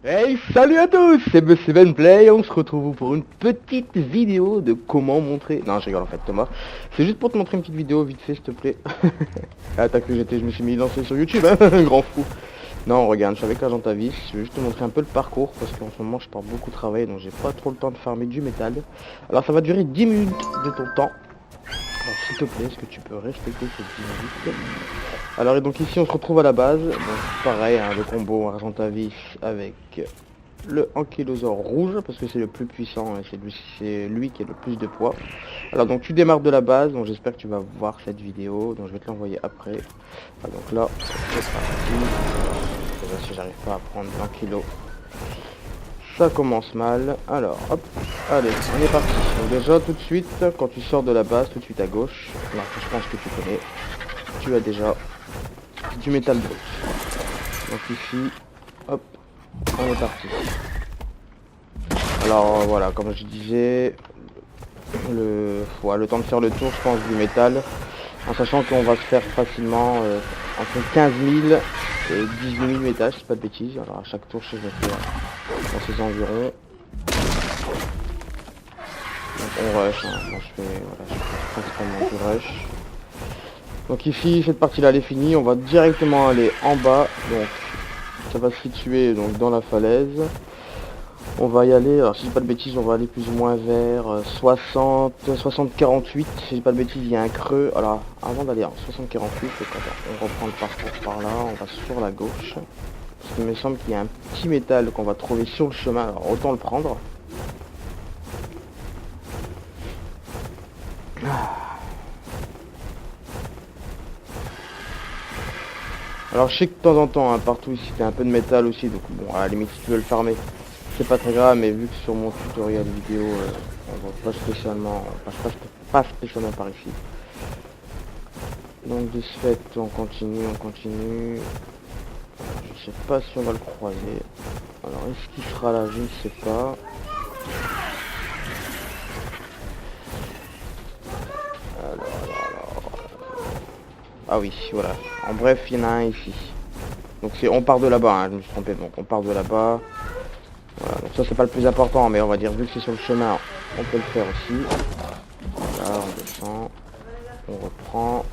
Hey, salut à tous, c'est Monsieur Benplay, on se retrouve pour une petite vidéo de comment montrer... Non, je rigole en fait, Thomas. C'est juste pour te montrer une petite vidéo, vite fait, s'il te plaît. Ah, t'as cru que je me suis mis lancé sur YouTube, hein, grand fou. Non, regarde, je suis avec l'agent Avis, je vais juste te montrer un peu le parcours, parce qu'en ce moment, je pars beaucoup travailler, donc j'ai pas trop le temps de farmer du métal. Alors, ça va durer 10 minutes de ton temps. Alors, s'il te plaît, est-ce que tu peux respecter ces 10 minutes? Alors, et donc ici, on se retrouve à la base. Donc, pareil, hein, le combo Argentavis avec le Ankylosaure rouge, parce que c'est le plus puissant, et c'est lui qui a le plus de poids. Alors, donc, tu démarres de la base. Donc, j'espère que tu vas voir cette vidéo. Donc, je vais te l'envoyer après. Ah, donc là, c'est parti. Je sais pas si j'arrive pas à prendre l'Ankylo. Ça commence mal. Alors, hop, allez, on est parti. Donc déjà, tout de suite, quand tu sors de la base, tout de suite à gauche, alors que je pense que tu connais, tu as déjà du métal brut. Donc ici, hop, on est parti. Alors voilà, comme je disais, le temps de faire le tour, je pense, du métal, en sachant qu'on va se faire facilement entre 15 000 et 18 000 métal, si pas de bêtises. Alors à chaque tour, je vais faire dans ces environs. Donc on rush, hein. Moi je fais principalement du rush. Donc ici, cette partie-là, elle est finie. On va directement aller en bas. Donc ça va se situer donc, dans la falaise. On va y aller, alors si je dis pas de bêtises, on va aller plus ou moins vers 60-48. Si je dis pas de bêtises, il y a un creux. Alors avant d'aller en 60-48, on reprend le parcours par là, on va sur la gauche. Parce qu'il me semble qu'il y a un petit métal qu'on va trouver sur le chemin, alors autant le prendre. Alors je sais que de temps en temps, hein, partout ici, il y a un peu de métal aussi, donc bon, à la limite si tu veux le farmer, c'est pas très grave, mais vu que sur mon tutoriel vidéo, on va pas spécialement, on passe pas spécialement par ici. Donc de ce fait, on continue. Je sais pas si on va le croiser. Alors est-ce qu'il sera là? Je ne sais pas. Alors. Ah oui, voilà. En bref, il y en a un ici. Donc on part de là-bas, hein, je me suis trompé, donc on part de là-bas. Voilà, donc ça c'est pas le plus important, mais on va dire vu que c'est sur le chemin, on peut le faire aussi. Voilà, on descend, on reprend.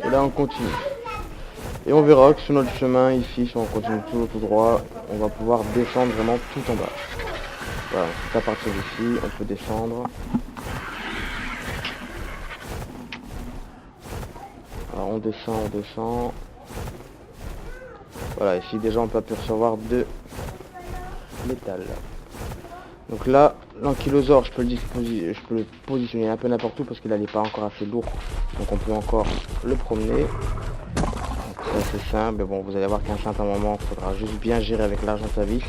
Et là on continue. Et on verra que sur notre chemin ici, si on continue tout droit, on va pouvoir descendre vraiment tout en bas. Voilà, c'est à partir d'ici, on peut descendre. Alors on descend. Voilà, ici déjà on peut apercevoir deux métal. Donc là, l'Ankylosaure, je peux le positionner un peu n'importe où parce qu'il n'est pas encore assez lourd. Donc on peut encore le promener. C'est assez simple, mais bon, vous allez voir qu'à un certain moment, il faudra juste bien gérer avec l'Argentavis.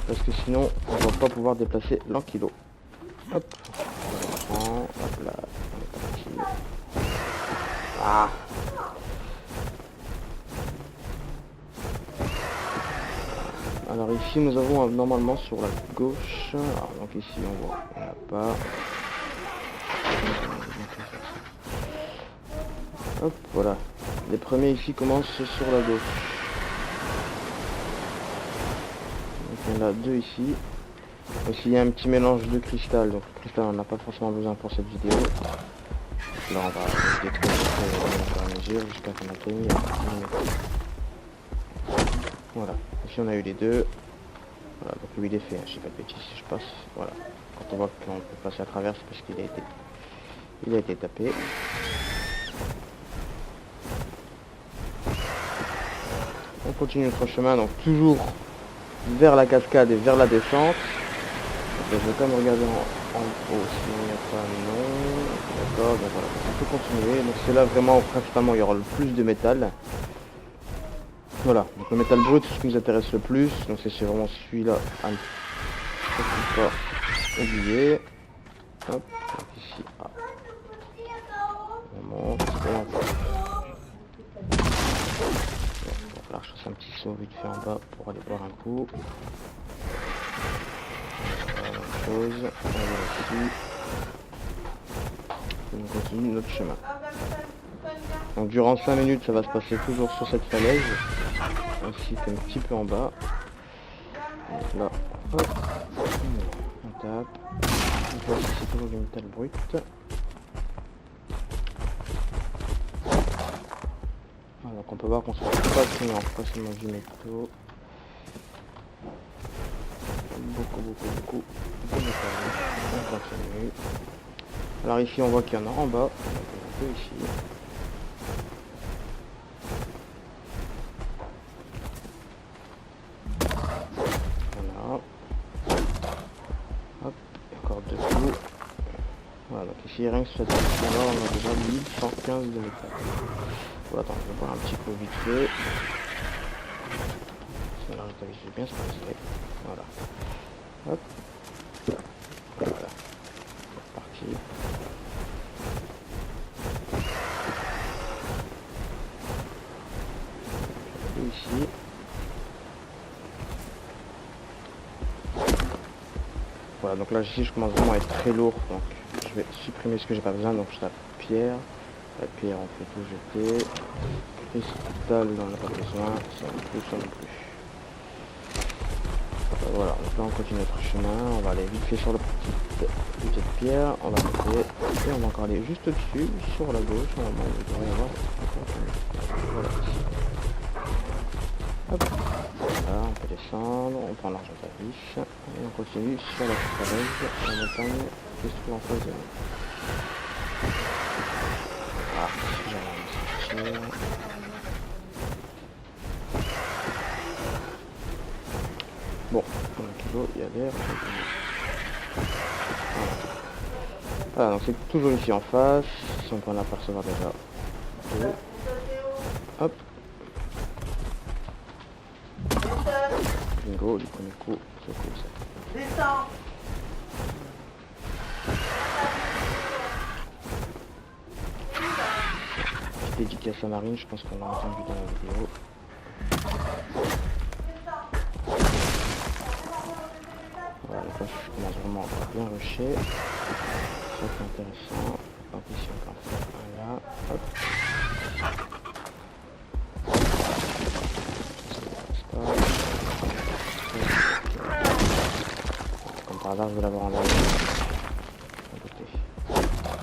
Parce que sinon, on va pas pouvoir déplacer l'Ankylo. Hop, on reprend, hop là, on est parti. Ah! Alors ici nous avons normalement sur la gauche, alors donc ici on voit, on n'a pas. Hop, voilà. Les premiers ici commencent sur la gauche. Donc il y en a deux ici. Aussi il y a un petit mélange de cristal, donc le cristal on n'a pas forcément besoin pour cette vidéo. Donc là on va détruire au fur et à mesure jusqu'à qu'on atteigne. Voilà, ici on a eu les deux. Voilà, donc lui il est fait, hein, je sais pas de bêtises si je passe. Voilà. Quand on voit qu'on peut passer à travers, c'est parce qu'il a été tapé. On continue notre chemin, donc toujours vers la cascade et vers la descente. Donc, je vais quand même regarder en haut s'il n'y a pas non. D'accord, donc voilà, on peut continuer. Donc c'est là vraiment principalement il y aura le plus de métal. Voilà, donc le métal brut c'est ce qui nous intéresse le plus. Donc c'est vraiment celui-là à ne pas oublier. Hop, donc ici, ah. On monte et on va. Là, je fasse un petit saut vite fait en bas pour aller boire un coup. La même chose, on va ici. on continue notre chemin. Donc durant 5 minutes ça va se passer toujours sur cette falaise, ainsi qu'un petit peu en bas. Donc là, hop, on tape. Donc là c'est toujours du métal brut. Voilà, donc on peut voir qu'on se fait facilement du métaux. Beaucoup de métal. On continue. Alors ici on voit qu'il y en a en bas, donc un peu ici. Voilà. Hop, encore 2 coups. Voilà, donc ici rien que sur cette partie là on a déjà 1115 de métal. Bon, attends, je vais voir un petit coup vite fait. Là je vais bien se passer. Voilà. Hop. Voilà. C'est parti. Ici. Voilà, donc là ici je commence vraiment à être très lourd, donc je vais supprimer ce que j'ai pas besoin, donc je tape pierre. La pierre on fait tout jeter. Cristal on n'a pas besoin, ça non plus, ça non plus. Voilà, donc là on continue notre chemin, on va aller vite fait sur la petite pierre, on va monter et on va encore aller juste au-dessus, sur la gauche, normalement il devrait y avoir voilà ici. Hop, voilà, on peut descendre, on prend l'argent à vis et on continue sur la falaise, la montagne qui se trouve en face de nous. Ah, j'ai rien à sortir. Bon, on a toujours y aller. Voilà, donc c'est toujours ici en face, si on peut en apercevoir déjà. Deux. Hop. Bingo, du premier coup, c'est cool ça. Petite dédicace à Marine, je pense qu'on l'a entendu dans la vidéo. Voilà, donc là je commence vraiment à bien rusher. Ça c'est intéressant. Donc ici on peut en faire un là. Hop. Comme par hasard je vais l'avoir en live.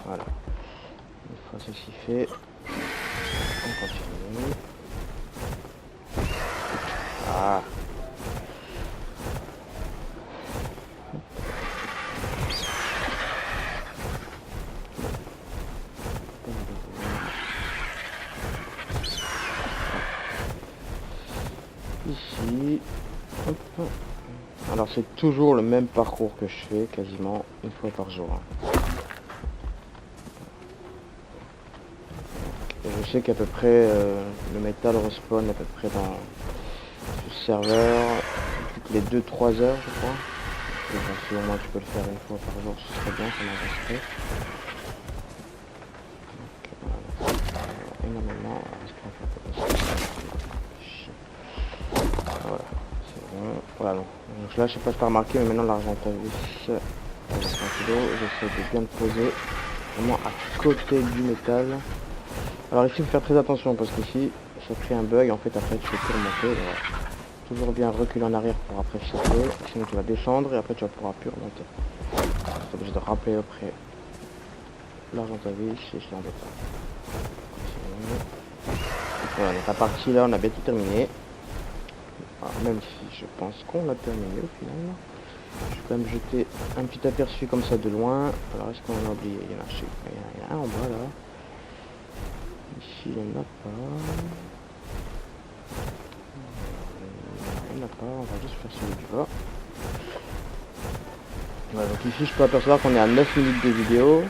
Voilà. Une fois ceci fait, on continue. Ah. Ici, hop. Alors c'est toujours le même parcours que je fais quasiment une fois par jour. Et je sais qu'à peu près le métal respawn à peu près dans ce serveur toutes les 2-3 heures je crois. Donc, si au moins tu peux le faire une fois par jour ce serait bien, ça m'intéresserait. Énormément. Voilà, c'est bon. Voilà, donc là je sais pas si tu as remarqué, mais maintenant l'argent à vis j'essaie de bien le poser vraiment à côté du métal. Alors ici il faut faire très attention parce qu'ici ça crée un bug, en fait après tu peux plus remonter. Voilà. Toujours bien reculer en arrière pour après sauter, sinon tu vas descendre et après tu vas pouvoir plus remonter. Tu es obligé de rappeler après l'argent à vis et c'est embêtant. Voilà, donc la partie là on a bien tout terminé. Alors, même si je pense qu'on l'a terminé au final. Je vais quand même jeter un petit aperçu comme ça de loin. Alors est-ce qu'on a oublié? Il y en a un en bas là. Ici il n'y en a pas. Il n'y en a pas, on va juste faire celui du bas. Voilà, donc ici je peux apercevoir qu'on est à 9 minutes de vidéo.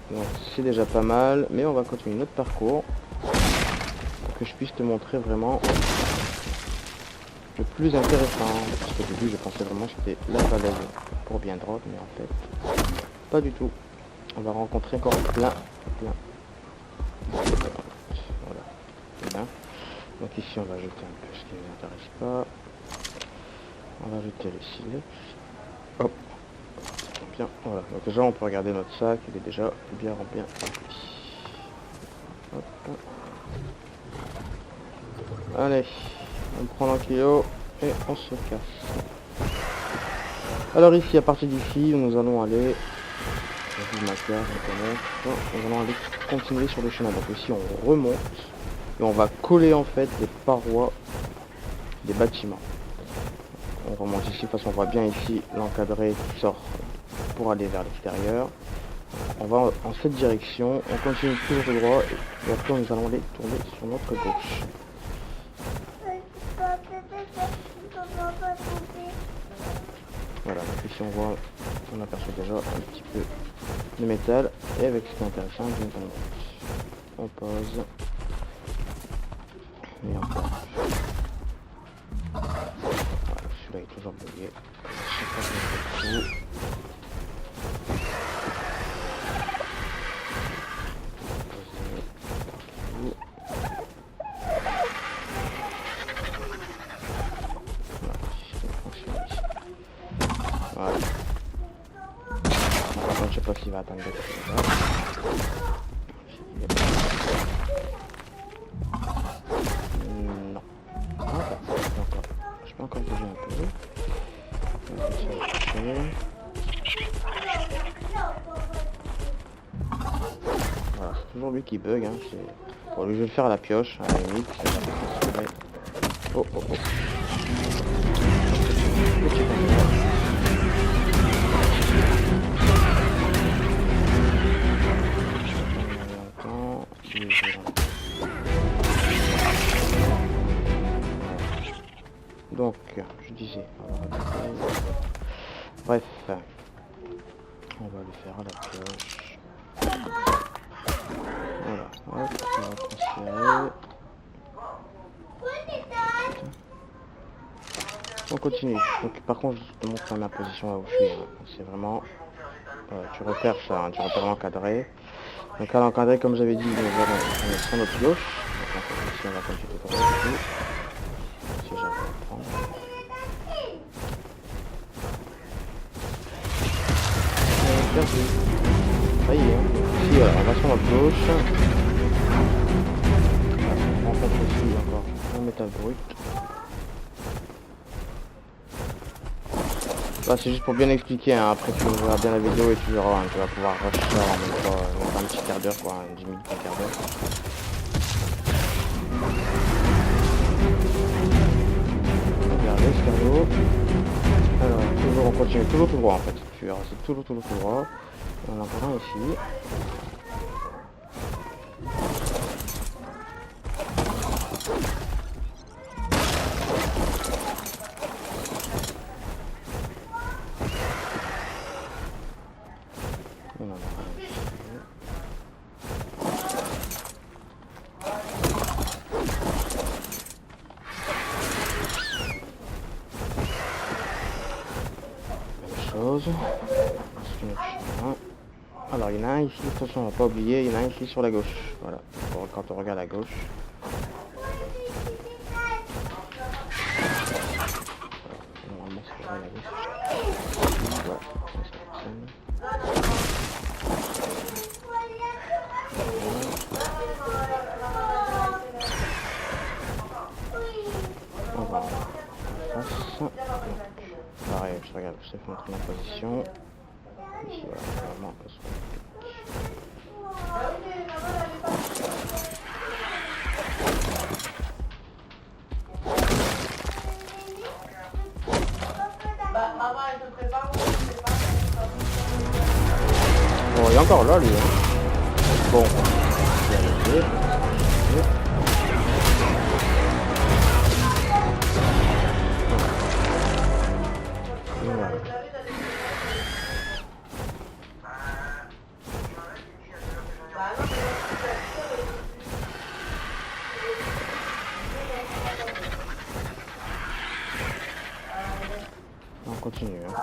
Donc c'est déjà pas mal. Mais on va continuer notre parcours. Pour que je puisse te montrer vraiment le plus intéressant, parce qu'au début je pensais vraiment que c'était la falaise pour bien drop, mais en fait pas du tout. On va rencontrer encore plein. Voilà, bien. Donc ici on va jeter un peu ce qui ne m'intéresse pas. On va jeter le silex. Hop. bien. Voilà, donc déjà on peut regarder notre sac, il est déjà bien rempli. Hop. Allez, on prend l'enclio et on se casse. Alors ici, à partir d'ici, nous allons aller... Nous allons aller continuer sur le chemin. Donc ici on remonte et on va coller en fait des parois des bâtiments. On remonte ici, de toute façon on voit bien ici l'encadré qui sort pour aller vers l'extérieur. On va en cette direction, on continue toujours tout droit et après nous allons aller tourner sur notre gauche. Voilà, donc ici on aperçoit déjà un petit peu de métal et avec ce qui est intéressant, on pose et on pose. Voilà, celui-là est toujours bugué. Voilà. Par contre, je sais pas s'il va atteindre le non. Je peux encore bouger un peu. Voilà, c'est toujours lui qui bug. Hein. Bon, lui, je vais le faire à la pioche, à la limite. Oh, oh, oh. Donc, je disais, bref, on va le faire à la pioche. Voilà, hop, on va transférer. On continue. Donc, par contre, je te montre ma position là où je suis. C'est vraiment, tu repères ça, hein, tu repères l'encadré. Donc à l'encadré, comme j'avais dit, on est sur notre gauche. Donc ici, on va continuer tout droit du coup. Si j'arrive à le prendre. Perdu. Ça y est. Hein. Ici, voilà, on va sur notre gauche. On rencontre ici encore un métal brut. Là, c'est juste pour bien expliquer. Hein. Après, tu verras bien la vidéo et tu verras. Hein, tu vas pouvoir rush ça en même temps, un petit quart d'heure, quoi, 10 minutes, un quart d'heure. Alors, toujours on continue toujours tout droit en fait. Tu verras, c'est toujours tout droit. On en a encore un ici. On en a un ici. Chose. Alors il y en a un ici, attention on va pas oublier, il y en a un ici sur la gauche. Voilà, quand on regarde à gauche. Normalement c'est à la gauche. Voilà, on va en face. Pareil, je regarde, je te fais montrer ma position. Ici, voilà, vraiment, on passe sur le pic. Bon, il est encore là, lui. Hein. Bon, je vais arrêter. On continue. Hein.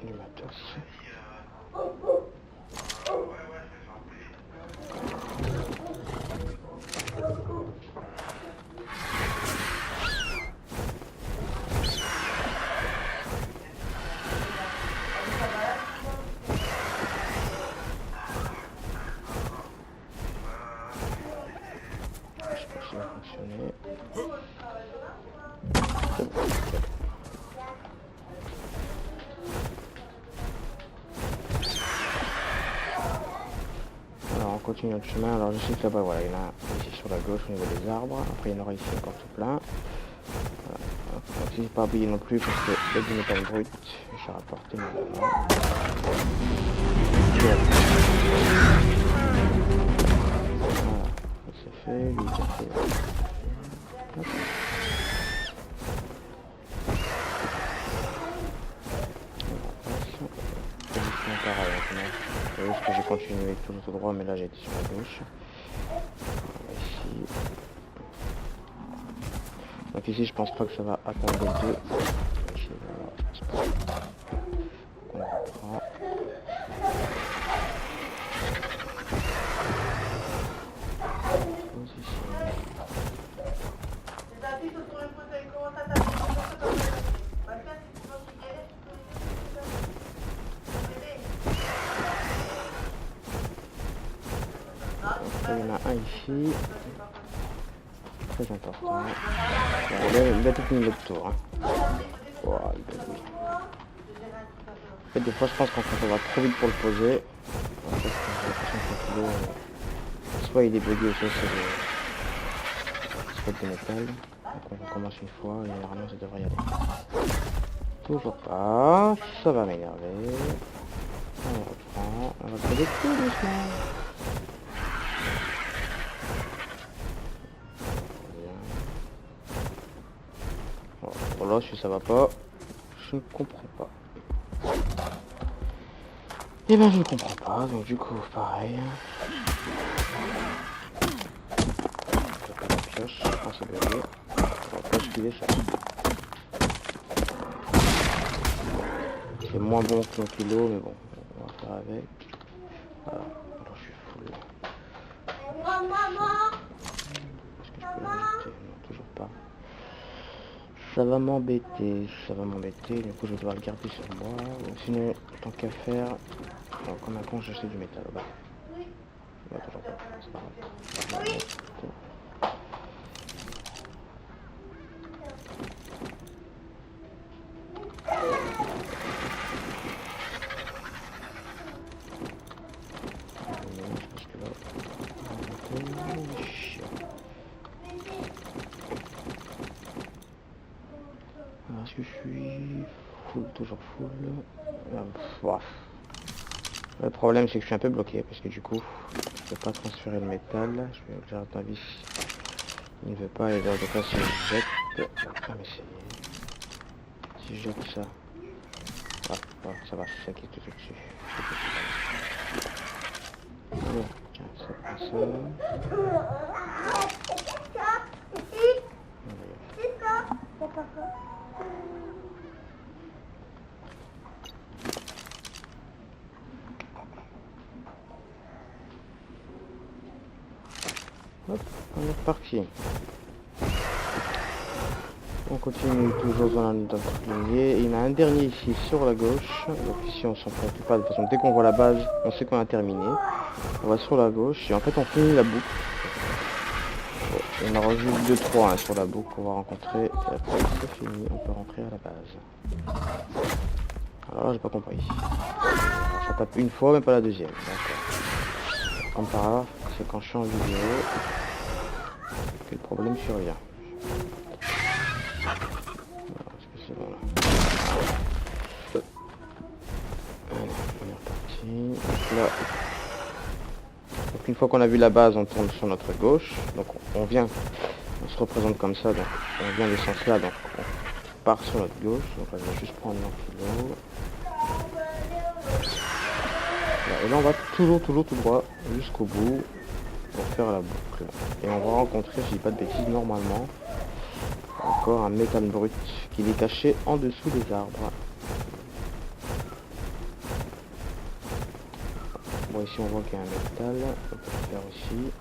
Du matos. Alors on continue notre chemin. Alors je sais que là-bas, voilà, il y en a ici sur la gauche au niveau des arbres. Après il y en aura ici encore tout plein. Voilà. Donc si c'est pas oublié non plus parce que il y a du métal brut. J'ai rapporté maintenant. Voilà, ça c'est fait. Lui ça fait. Hop. Pareil maintenant. Vous voyez que j'ai continué tout droit mais là j'ai été sur la gauche. Ici. Donc ici je pense pas que ça va atteindre les deux. Ici, voilà. On reprend. Position. Il y en a un ici. Très important. Bon, il a tout fini le tour. Hein. Wow, en fait, des fois, je pense qu'on va trop vite pour le poser. En fait, j'ai l'impression que le soit il est bugué, soit c'est de métal. Donc on recommence une fois et normalement ça devrait y aller. Toujours pas. Ça va m'énerver. On reprend. On va poser tout doucement. Voilà, si ça va pas, je ne comprends pas. Et ben je ne comprends pas, donc du coup pareil. Je pas la pioche, je pense que c'est bugué. On va pas esquiver ça. C'est moins bon que mon kilo, mais bon, on va faire avec. Voilà, alors je suis full. Est-ce que je peux l'ajuster? Non, toujours pas. Ça va m'embêter, du coup je vais devoir le garder sur moi, ou sinon tant qu'à faire, comme un con j'achète du métal au bas. Bah, toujours pas, c'est pas grave. Parce que là, est-ce que je suis full, toujours full? Le problème c'est que je suis un peu bloqué parce que du coup je peux pas transférer le métal. Je vais regarder la vis. Il ne veut pas et donc là si je jette. Ah mais c'est. Si je jette ça. Ah, ça va, c'est ça qui est tout dessus. Bon, tiens, ça prend ça. Hop, on est reparti. On continue toujours dans notre lignée. Il y en a un dernier ici sur la gauche. Donc ici on s'en préoccupe pas. De toute façon, dès qu'on voit la base, on sait qu'on a terminé. On va sur la gauche et en fait on finit la boucle. Bon, il y en aura juste 2-3 sur la boucle qu'on va rencontrer. Et après c'est fini, on peut rentrer à la base. Alors là j'ai pas compris. Alors, ça tape une fois mais pas la deuxième. D'accord. Comme par hasard, c'est quand je suis en vidéo que le problème survient. Voilà, allez, on est reparti. Là. Donc une fois qu'on a vu la base, on tourne sur notre gauche. Donc on vient, on se représente comme ça. Donc on vient de ce sens là. Donc on part sur notre gauche. Donc là, je vais juste prendre l'enclos. Voilà, et là on va toujours tout droit jusqu'au bout pour faire la boucle. Et on va rencontrer, si je dis pas de bêtises, normalement encore un métal brut qui est caché en dessous des arbres. Bon, ici on voit qu'il y a un métal, on peut le faire aussi.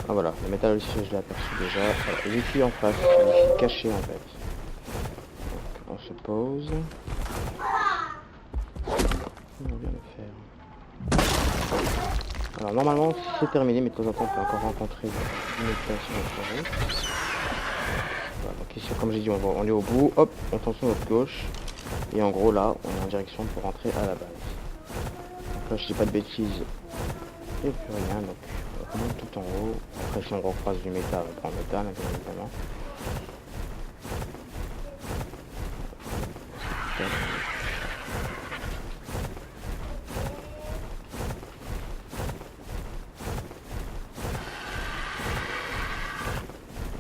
Ah voilà, le métal aussi je l'ai aperçu déjà. Voilà, ici en face, ici caché en fait. Donc on se pause. On vient de faire. Alors normalement c'est terminé, mais de temps en temps on peut encore rencontrer une métal sur notre route. Voilà, donc ici comme j'ai dit on est au bout, hop, on tourne sur notre gauche. Et en gros là on est en direction pour rentrer à la base. Donc là je dis pas de bêtises, il n'y a plus rien, donc on monte tout en haut. Après si on recroise du métal, on prend le métal bien évidemment.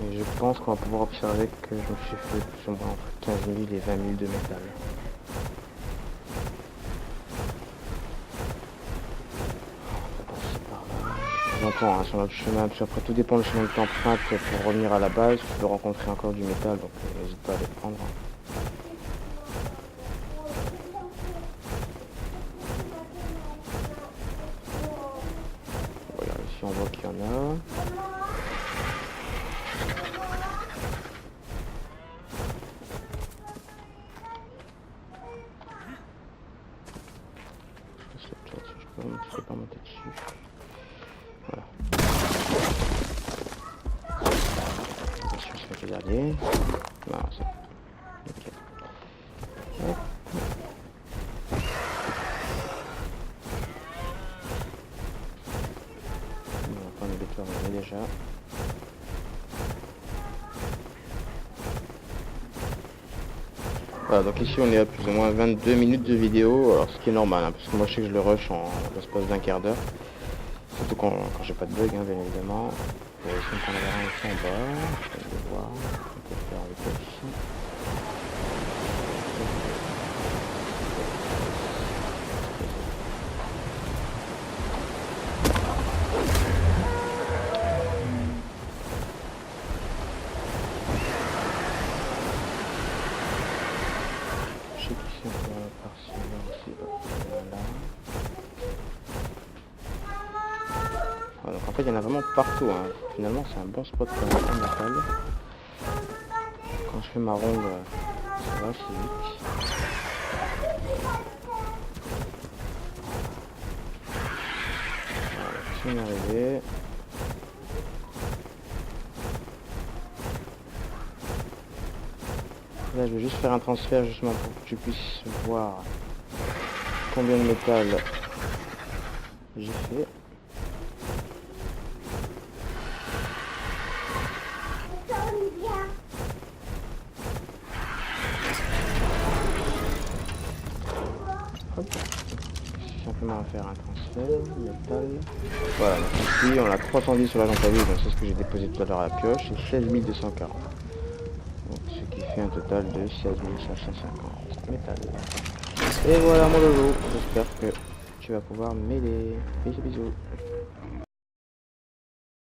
Et je pense qu'on va pouvoir observer que je me suis fait plus ou moins entre 15 000 et 20 000 de métal. J'entends hein, sur notre chemin, puis après tout dépend du chemin que tu empruntes pour revenir à la base, tu peux rencontrer encore du métal, donc n'hésite pas à les prendre. Voilà, ici on voit qu'il y en a. Je peux pas monter dessus. Voilà. Attention, je fais le dernier. Non, c'est... Ok. Hop. On va prendre les bétoirs déjà. Voilà, donc ici on est à plus ou moins 22 minutes de vidéo, alors ce qui est normal, hein, parce que moi je sais que je le rush en l'espace d'un quart d'heure. Surtout quand j'ai pas de bug, hein, bien évidemment. Et ici on prend la barre ici en bas, on peut le voir, on peut le faire avec ici. Je sais qu'ici on peut par-ci, aussi, voilà. Voilà, donc en fait il y en a vraiment partout, hein. Finalement c'est un bon spot pour un métal. Quand je fais ma ronde, ça va assez vite. Voilà, je suis arrivé. Là je vais juste faire un transfert justement pour que tu puisses voir combien de métal j'ai fait. Hop. Simplement à faire un transfert, métal. Voilà, donc ici on a 310 sur la lampe à vue, donc c'est ce que j'ai déposé tout à l'heure à la pioche, et 16 240. Donc ce qui fait un total de 16 550 métal. Et voilà mon logo, j'espère que tu vas pouvoir m'aider. Bisous bisous.